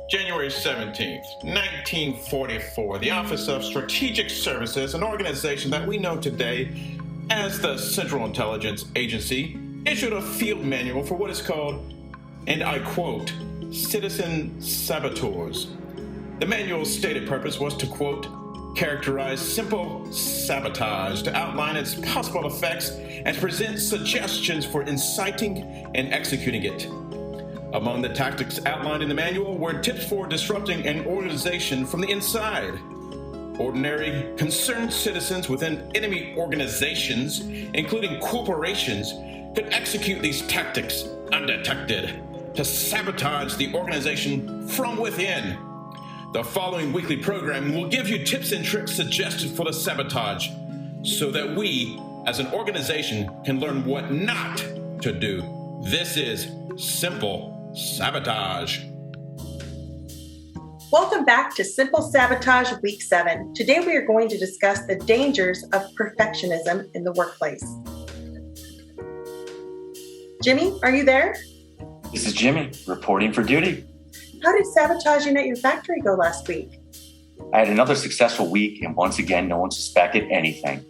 January 17th, 1944, the Office of Strategic Services, an organization that we know today as the Central Intelligence Agency, issued a field manual for what is called, and I quote, citizen saboteurs. The manual's stated purpose was to, quote, characterize simple sabotage, to outline its possible effects, and to present suggestions for inciting and executing it. Among the tactics outlined in the manual were tips for disrupting an organization from the inside. Ordinary, concerned citizens within enemy organizations, including corporations, could execute these tactics undetected to sabotage the organization from within. The following weekly program will give you tips and tricks suggested for the sabotage so that we, as an organization, can learn what not to do. This is Simple Sabotage. Welcome back to Simple Sabotage Week 7. Today we are going to discuss the dangers of perfectionism in the workplace. Jimmy, are you there? This is Jimmy, reporting for duty. How did sabotaging at your factory go last week? I had another successful week, and once again, no one suspected anything.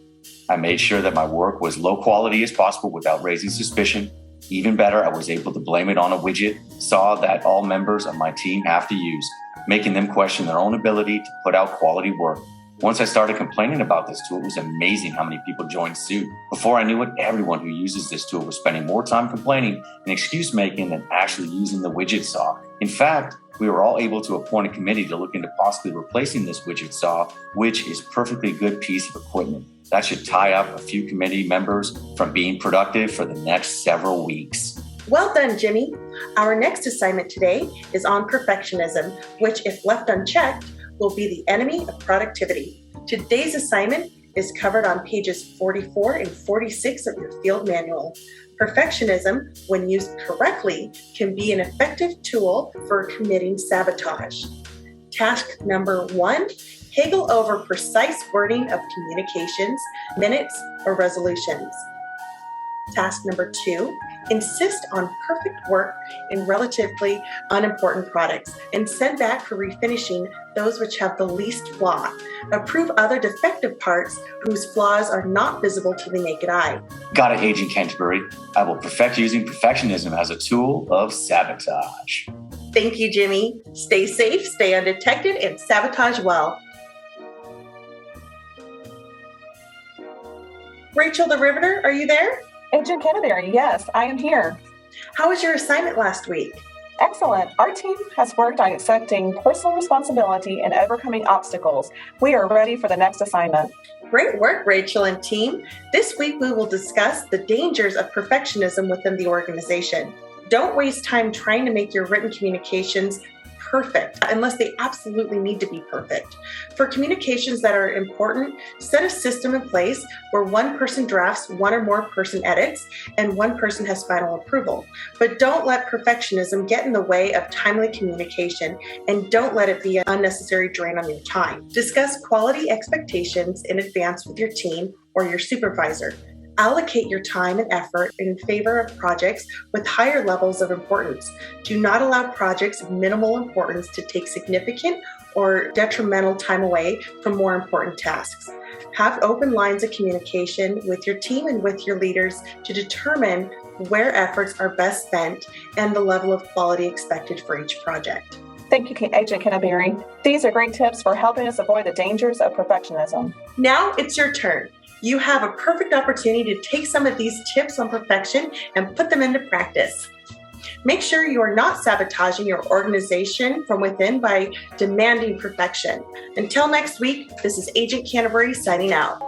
I made sure that my work was low quality as possible without raising suspicion. Even better, I was able to blame it on a widget saw that all members of my team have to use, making them question their own ability to put out quality work. Once I started complaining about this tool, it was amazing how many people joined suit. Before I knew it, everyone who uses this tool was spending more time complaining and excuse making than actually using the widget saw. In fact, we were all able to appoint a committee to look into possibly replacing this widget saw, which is a perfectly good piece of equipment. That should tie up a few committee members from being productive for the next several weeks. Well done, Jimmy. Our next assignment today is on perfectionism, which, if left unchecked, will be the enemy of productivity. Today's assignment is covered on pages 44 and 46 of your field manual. Perfectionism, when used correctly, can be an effective tool for committing sabotage. Task number 1, haggle over precise wording of communications, minutes, or resolutions. Task number 2, insist on perfect work in relatively unimportant products and send back for refinishing those which have the least flaw. Approve other defective parts whose flaws are not visible to the naked eye. Got it, Agent Canterbury. I will perfect using perfectionism as a tool of sabotage. Thank you, Jimmy. Stay safe, stay undetected, and sabotage well. Rachel the Riveter, are you there? Agent Canterbury, yes, I am here. How was your assignment last week? Excellent. Our team has worked on accepting personal responsibility and overcoming obstacles. We are ready for the next assignment. Great work, Rachel and team. This week we will discuss the dangers of perfectionism within the organization. Don't waste time trying to make your written communications perfect unless they absolutely need to be perfect. For communications that are important, set a system in place where one person drafts, one or more person edits, and one person has final approval. But don't let perfectionism get in the way of timely communication, and don't let it be an unnecessary drain on your time. Discuss quality expectations in advance with your team or your supervisor. Allocate your time and effort in favor of projects with higher levels of importance. Do not allow projects of minimal importance to take significant or detrimental time away from more important tasks. Have open lines of communication with your team and with your leaders to determine where efforts are best spent and the level of quality expected for each project. Thank you, Agent Canterbury. These are great tips for helping us avoid the dangers of perfectionism. Now it's your turn. You have a perfect opportunity to take some of these tips on perfection and put them into practice. Make sure you are not sabotaging your organization from within by demanding perfection. Until next week, this is Agent Canterbury signing out.